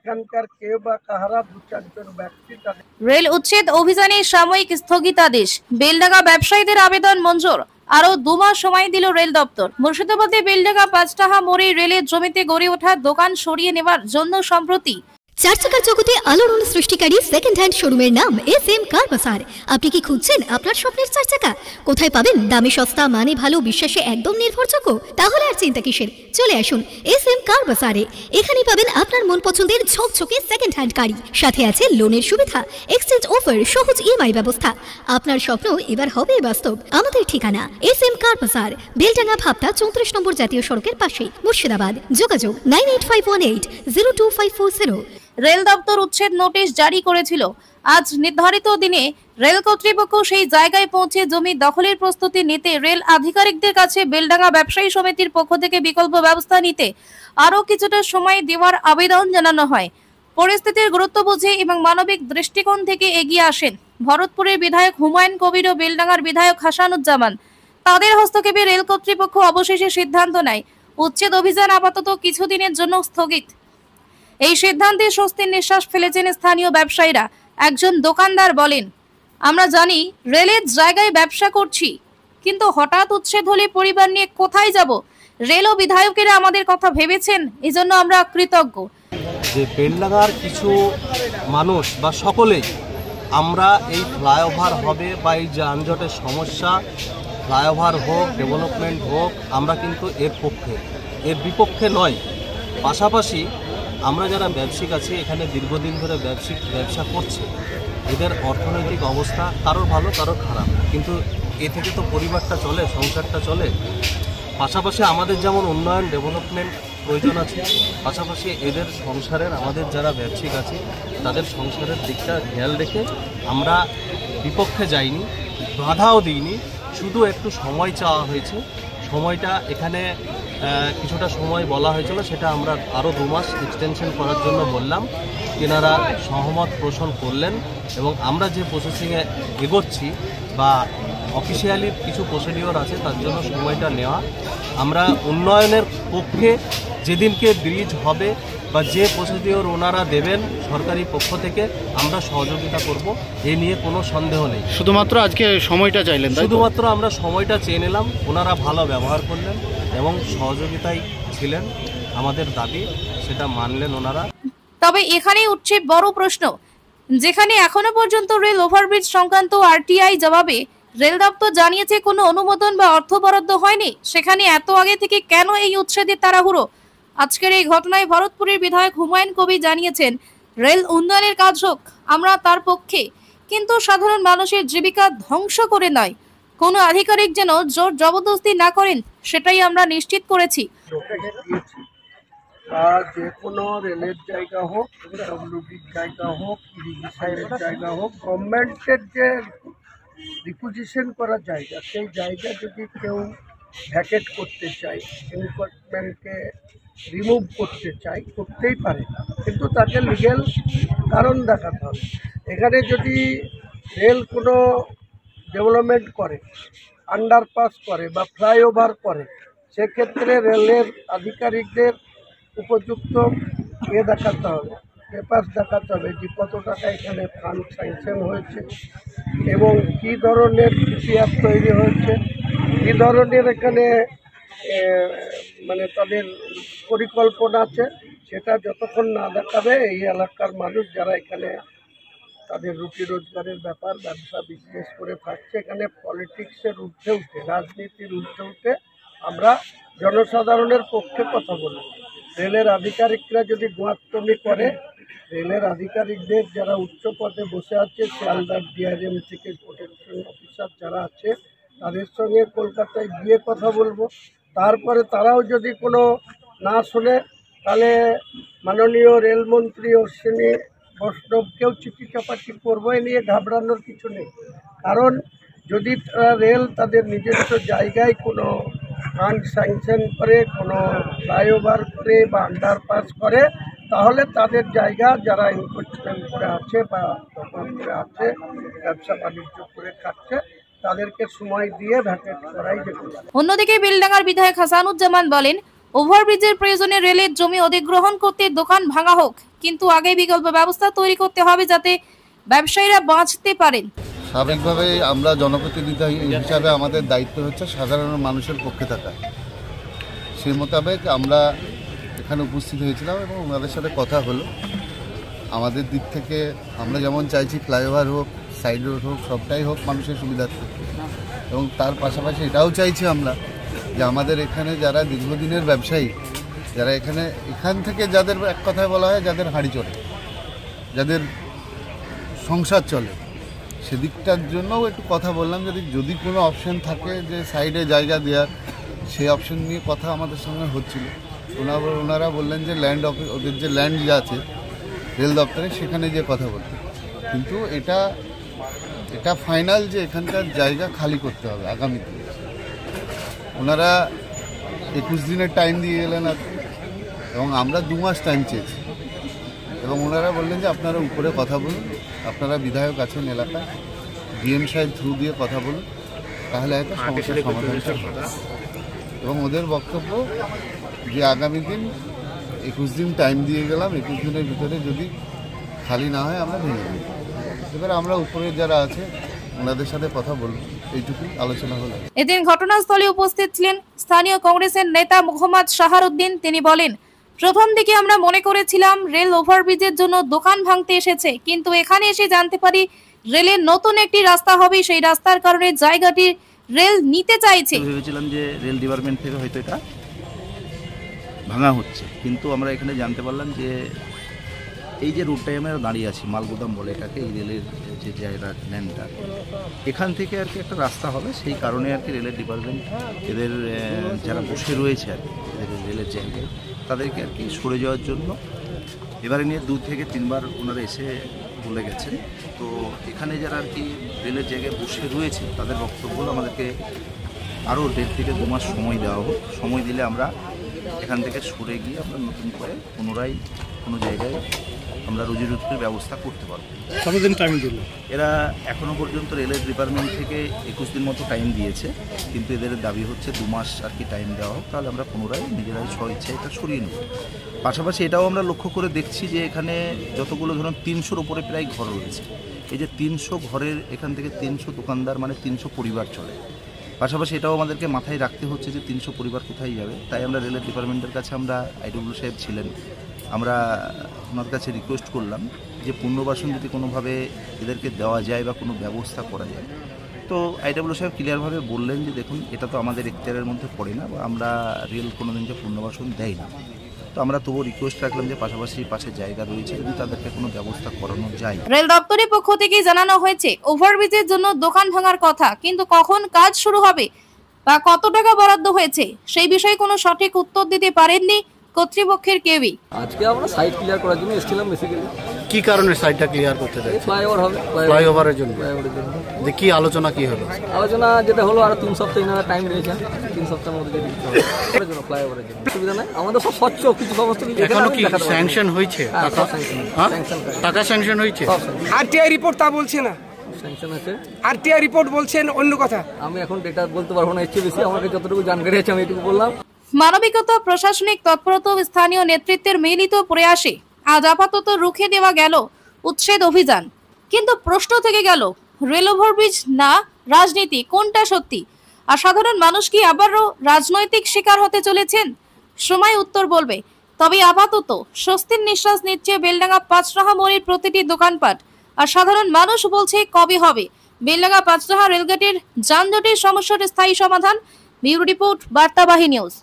এখানকার কেউ বা কাহারা 2-4 জন ব্যক্তি তাদের রেল উচ্ছেদ অভিযানে সাময়িক স্থগিতাদেশ, বেলডাঙ্গা ব্যবসায়ীদের আবেদন মঞ্জুর, আরো 2 মাস সময় দিল রেল দপ্তর। মুর্শিদাবাদে বেলডাঙ্গা 5টাহা মোড়ে রেলের জমিতে গড়ে ওঠা দোকান সরিয়ে নেওয়ার জন্য সম্প্রতি চার চাকার জগতে আলোড়ন সৃষ্টিকারী সেকেন্ড হ্যান্ড শোরুমের নাম SM কার বাজার। আপনি কি খুঁজছেন আপনার স্বপ্নের 4 চাকা? কোথায় পাবেন দামে সস্তা, মানে ভালো, বিশ্বাসে একদম নির্ভরযোগ্য? তাহলে আর চিন্তা কিসের, চলে আসুন SM কার বাজারে। এখানে পাবেন আপনার মন পছন্দের ঝকঝকে সেকেন্ড হ্যান্ড গাড়ি, সাথে আছে লোনের সুবিধা, এক্সচেঞ্জ অফার, সহজ EMI ব্যবস্থা। আপনার স্বপ্ন এবার হবে বাস্তব। আমাদের ঠিকানা SM কার বাজার, বেলডাঙ্গা ভাবতা 34 নম্বর জাতীয় সড়কের পাশে, মুর্শিদাবাদ। যোগাযোগ 9851802540। রেল দপ্তর উচ্ছেদ নোটিশ জারি করেছিল। আজ নির্ধারিত দিনে রেল কর্তৃপক্ষ সেই জায়গায় পৌঁছে জমি দখলের প্রস্তুতি নিতে রেল আধিকারিকদের কাছে বেলডাঙ্গা ব্যবসায়ী সমিতির পক্ষ থেকে বিকল্প ব্যবস্থা নিতে আরও কিছুটা সময় দেওয়ার আবেদন জানানো হয়। পরিস্থিতির গুরুত্ব বুঝে এবং মানবিক দৃষ্টিকোণ থেকে এগিয়ে আসেন ভরতপুরের বিধায়ক হুমায়ুন কবির ও বেলডাঙ্গার বিধায়ক হাসানুজ্জামান। তাদের হস্তক্ষেপে রেল কর্তৃপক্ষ অবশেষে সিদ্ধান্ত নেয় উচ্ছেদ অভিযান আপাতত কিছুদিনের জন্য স্থগিত। এই সিদ্ধান্তে স্বস্তির নিঃশ্বাস ফেলেছেন স্থানীয় ব্যবসায়ীরা। একজন দোকানদার বলেন, আমরা জানি রেলের জায়গায় ব্যবসা করছি, কিন্তু হঠাৎ উচ্ছেদ হলে পরিবার নিয়ে কোথায় যাব? রেল ও বিধায়কেরা আমাদের কথা ভেবেছেন, এজন্য আমরা কৃতজ্ঞ। যে বেলডাঙ্গার কিছু মানুষ বা সকলেই আমরা এই ফ্লাইওভার হবে বা এই যানজটের সমস্যা, ফ্লাইওভার হোক, ডেভেলপমেন্ট হোক, আমরা কিন্তু এর পক্ষে, এর বিপক্ষে নয়। পাশাপাশি আমরা যারা ব্যবসায়িক আছি, এখানে দীর্ঘদিন ধরে ব্যবসা করছে, এদের অর্থনৈতিক অবস্থা কারোর ভালো কারোর খারাপ, কিন্তু এ থেকে তো পরিবারটা চলে, সংসারটা চলে। পাশাপাশি আমাদের যেমন উন্নয়ন, ডেভেলপমেন্ট প্রয়োজন আছে, পাশাপাশি এদের সংসারের, আমাদের যারা ব্যবসায়িক আছে তাদের সংসারের দিকটা খেয়াল রেখে আমরা বিপক্ষে যাইনি, বাধাও দিইনি, শুধু একটু সময় চাওয়া হয়েছে। সময়টা এখানে কিছুটা সময় বলা হয়েছিল, সেটা আমরা আরও 2 মাস এক্সটেনশন করার জন্য বললাম। তেনারা সহমত পোষণ করলেন এবং আমরা যে প্রসেসিংয়ে এগোচ্ছি বা অফিসিয়ালি কিছু প্রসিডিওর আছে তার জন্য সময়টা নেওয়া। আমরা উন্নয়নের পক্ষে, যেদিনকে ব্রিজ হবে বা যে প্রসিডিওর ওনারা দেবেন সরকারি পক্ষ থেকে আমরা সহযোগিতা করব, এ নিয়ে কোনো সন্দেহ নেই। শুধুমাত্র আজকে সময়টা চাইলেন? শুধুমাত্র আমরা সময়টা চেয়ে নিলাম, ওনারা ভালো ব্যবহার করলেন এবং সহযোগিতায় ছিলেন, আমাদের দাবি সেটা মানলেন ওনারা। তবে এখানেই উঠছে বড় প্রশ্ন, যেখানে এখনো পর্যন্ত রেল ওভারব্রিজ সংক্রান্ত RTI জবাবে রেল দপ্তর জানিয়েছে কোনো অনুমোদন বা অর্থ বরাদ্দ হয়নি, সেখানে এত আগে থেকে কেন এই উচ্ছেদের তাড়াহুড়ো? আজকের এই ঘটনায় ভরতপুরের বিধায়ক হুমায়ুন কবির জানিয়েছেন, রেল উন্নয়নের কাজ হোক, আমরা তার পক্ষে, কিন্তু সাধারণ মানুষের জীবিকা ধ্বংস করে নয়। কোনো আধিকারিক যেন জোর জবরদস্তি না করেন, সেটাই আমরা নিশ্চিত করেছি। যে কোনো রেলের জায়গা হোক, WBর জায়গা হোক, ইরিগেশনের জায়গা হোক, গভর্নমেন্টের যে রিকুইজিশন করা জায়গা, সেই জায়গা যদি কেউ ভ্যাকেট করতে চায়, এনক্রোচমেন্টকে রিমুভ করতে চায়, করতেই পারে, কিন্তু তাকে লিগ্যাল কারণ দেখাতে হবে। এখানে যদি রেল কোনো ডেভেলপমেন্ট করে, আন্ডারপাস করে বা ফ্লাইওভার করে, সেক্ষেত্রে রেলের আধিকারিকদের উপযুক্ত দেখাতে হবে, পেপার দেখাতে হবে যে কত টাকা এখানে ফান্ড স্যাংশন হয়েছে এবং কী ধরনের DPR তৈরি হয়েছে, কী ধরনের এখানে মানে তাদের পরিকল্পনা আছে। সেটা যতক্ষণ না দেখাবে, এই এলাকার মানুষ যারা এখানে তাদের রুটি রোজগারের ব্যাপার, ব্যবসা বিজনেস করে থাকছে, এখানে পলিটিক্সের ঊর্ধ্বে উঠে, রাজনীতির ঊর্ধ্বে উঠে আমরা জনসাধারণের পক্ষে কথা বলি। রেলের আধিকারিকরা যদি গোয়াত্তমি করে, রেলের আধিকারিকদের যারা উচ্চ পদে বসে আছে, শিয়ালদার DRM থেকে প্রোটেকশন অফিসার যারা আছে, তাদের সঙ্গে কলকাতায় গিয়ে কথা বলবো। তারপরে তারাও যদি কোনো না শোনে, তাহলে মাননীয় রেলমন্ত্রী অশ্বিনী বৈষ্ণবকেও চিঠি চাপাটি করবো। এ নিয়ে ঘাবড়ানোর কিছু নেই, কারণ যদি রেল তাদের নিজস্ব জায়গায় কোনো ফান্ড স্যাংশন করে, কোনো ফ্লাইওভার করে বা আন্ডারপাস করে, তাহলে তাদের জায়গা যারা এনক্রোচমেন্ট করে আছে বা দখল করে আছে, ব্যবসা বাণিজ্য করে খাচ্ছে, তাদেরকে সময় দিয়ে ভ্যাকেট করাই যেতে পারে। অন্যদিকে বেলডাঙ্গার বিধায়ক হাসানুজ্জামান বলেন, ওভারব্রিজের প্রয়োজনে রেলের জমি অধিগ্রহণ করতে দোকান ভাঙা হোক, কিন্তু আগে বিকল্প ব্যবস্থা তৈরি করতে হবে যাতে ব্যবসায়ীরা বাঁচতে পারেন। স্বাভাবিকভাবে আমরা জনপ্রতিনিধি হিসাবে আমাদের দায়িত্ব হচ্ছে সাধারণ মানুষের পক্ষে থাকা। সেই মোতাবেক আমরা এখানে উপস্থিত হয়েছিলাম এবং ওনাদের সাথে কথা হলো। আমাদের দিক থেকে আমরা যেমন চাইছি ফ্লাইওভার হোক, সাইড রোড হোক, সবটাই হোক মানুষের সুবিধার্থে, এবং তার পাশাপাশি এটাও চাইছি আমরা যে আমাদের এখানে যারা দীর্ঘদিনের ব্যবসায়ী, যারা এখান থেকে যাদের এক কথায় বলা হয় যাদের হাঁড়ি চলে, যাদের সংসার চলে, সেদিকটার জন্যও একটু কথা বললাম। যদি কোনো অপশন থাকে যে সাইডে জায়গা দেওয়ার, সেই অপশন নিয়ে কথা আমাদের সঙ্গে হচ্ছিল। ওনারা বললেন যে ল্যান্ড অফিস, ওদের যে ল্যান্ড আছে রেল দপ্তরে, সেখানে যে কথা বলতে, কিন্তু এটা ফাইনাল যে এখানকার জায়গা খালি করতে হবে আগামীতে। ওনারা 21 দিনের টাইম দিয়ে গেলেন এবং আমরা 2 মাস টাইম চেয়েছি, এবং ওনারা বললেন যে আপনারা উপরে কথা বলুন, আপনারা বিধায়ক আছেন এলাকায়, ডিএম সাহেব থ্রু দিয়ে কথা বলুন, তাহলে হয়তো সমস্যার সমাধানটা হবে। এবং ওদের বক্তব্য যে আগামী দিন 21 দিন টাইম দিয়ে গেলাম, 21 দিনের ভিতরে যদি খালি না হয় আমরা ভেঙে দিই। এবারে আমরা উপরে যারা আছে ওনাদের সাথে কথা বলব, এইটুকুই আলোচনা হলো। এদিন ঘটনাস্থলে উপস্থিত ছিলেন স্থানীয় কংগ্রেসের নেতা মোহাম্মদ শাহারউদ্দিন। তিনি বলেন, প্রথম দিকে আমরা মনে করেছিলাম রেল ওভারব্রিজের জন্য দোকান ভাঙতে এসেছে, কিন্তু এখানে এসে জানতে পারি রেলের নতুন একটি রাস্তা হবে, সেই রাস্তার কারণে জায়গাটি রেল নিতে চাইছে। ভেবেছিলাম যে রেল ডিপার্টমেন্ট থেকে হয়তো এটা ভাঙা হচ্ছে, কিন্তু আমরা এখানে জানতে পারলাম যে এই যে রুটটায় আমরা দাঁড়িয়ে আছি, মালগুদাম বলে এটাকে, এই রেলের যে জায়গা ল্যান্ডটা, এখান থেকে আর কি একটা রাস্তা হবে, সেই কারণে আর কি রেলের ডিপার্টমেন্ট এদের যারা বসে রয়েছে আর কি রেলের জায়গায়, তাদেরকে আর কি সরে যাওয়ার জন্য এবারে নিয়ে 2 থেকে 3 বার ওনারা এসে বলে গেছেন। তো এখানে যারা আর কি রেলের জায়গায় বসে রয়েছে তাদের বক্তব্য হলো আমাদেরকে আরও 1.5 থেকে 2 মাস সময় দেওয়া হোক। সময় দিলে আমরা এখান থেকে সরে গিয়ে আমরা নতুন করে পুনরায় কোনো জায়গায় আমরা রুজি রুটির ব্যবস্থা করতে পারবো। কতদিন টাইম দিল? এরা এখনও পর্যন্ত রেলের ডিপার্টমেন্ট থেকে 21 দিন মতো টাইম দিয়েছে, কিন্তু এদের দাবি হচ্ছে 2 মাস আর কি টাইম দেওয়া হোক, তাহলে আমরা পুনরায় নিজেরাই স্বইচ্ছা এটা সরিয়ে নেব। পাশাপাশি এটাও আমরা লক্ষ্য করে দেখছি যে এখানে যতগুলো ধরুন 300-র উপরে প্রায় ঘর রয়েছে, এই যে 300 ঘরের এখান থেকে 300 দোকানদার মানে 300 পরিবার চলে। পাশাপাশি এটাও আমাদেরকে মাথায় রাখতে হচ্ছে যে 300 পরিবার কোথায় যাবে। তাই আমরা রেলের ডিপার্টমেন্টের কাছে, আমরা আইডব্লিউ সাহেব ছিলেন, আমরা ওনার কাছে রিকোয়েস্ট করলাম যে পুনর্বাসন যদি কোনোভাবে এদেরকে দেওয়া যায় বা কোনো ব্যবস্থা করা যায়। তো আইডব্লিউ সাহেব ক্লিয়ারভাবে বললেন যে দেখুন, এটা তো আমাদের এখতিয়ারের মধ্যে পড়ে না, বা আমরা রেল কোনোদিন যে পুনর্বাসন দেয় না। তো আমরা তবুও রিকোয়েস্ট রাখলাম যে পাশাপাশি পাশে জায়গা রয়েছে, যদি তাদেরকে কোনো ব্যবস্থা করানো যায়। রেল দপ্তরের পক্ষ থেকে জানানো হয়েছে ওভারব্রিজের জন্য দোকান ভাঙার কথা, কিন্তু কখন কাজ শুরু হবে বা কত টাকা বরাদ্দ হয়েছে সেই বিষয়ে কোনো সঠিক উত্তর দিতে পারেননি কর্তৃপক্ষের কেউই। আজকে আমরা সাইট ক্লিয়ার করার জন্য এসেছিলাম। বেসিক্যালি কি কারণে সাইটটা ক্লিয়ার করতে চাই? ফ্লাইওভার হবে, ফ্লাইওভারের জন্য। যে কি আলোচনা কি হলো? আলোচনা যেটা হলো, আর 3 সপ্তাহ ইনারা টাইম দিয়েছেন, 3 সপ্তাহের মধ্যে যদি দিতে হবে জন্য ফ্লাইওভারের জন্য সুবিধা নাই। আমাদের সব স্বচ্ছ কিছু সমস্ত কিছু এখনো কি স্যাংশন হয়েছে? টাকা স্যাংশন হয়েছে? আরটিআই রিপোর্ট তা বলছে না, স্যাংশন আছে। আরটিআই রিপোর্ট বলছেন অন্য কথা। আমি এখন ডেটা বলতে পারবো না, এর চেয়ে বেশি আমাকে যতটুকু জানকারি আছে আমি এটুকু বললাম। মানবিকতা, প্রশাসনিক তৎপরতা, স্থানীয় নেতৃত্বের মিলিত প্রয়াসে আজ আপাতত রুখে দেওয়া গেল উচ্ছেদ অভিযান। কিন্তু প্রশ্ন থেকে গেল, রেল ওভারব্রিজ না রাজনীতি, কোনটা সত্যি? আর সাধারণ মানুষ কি আবারও রাজনৈতিক শিকার হতে চলেছেন? সময় উত্তর বলবে। তবে আপাতত স্বস্তির নিঃশ্বাস নিচ্ছে বেলডাঙ্গা পাঁচরাহা মোড়ের প্রতিটি দোকানপাট। আর সাধারণ মানুষ বলছে কবে হবে বেলডাঙ্গা পাঁচরাহা রেলগেটের যানজটের সমস্যার স্থায়ী সমাধান? ব্যুরো রিপোর্ট, বার্তাবাহী নিউজ।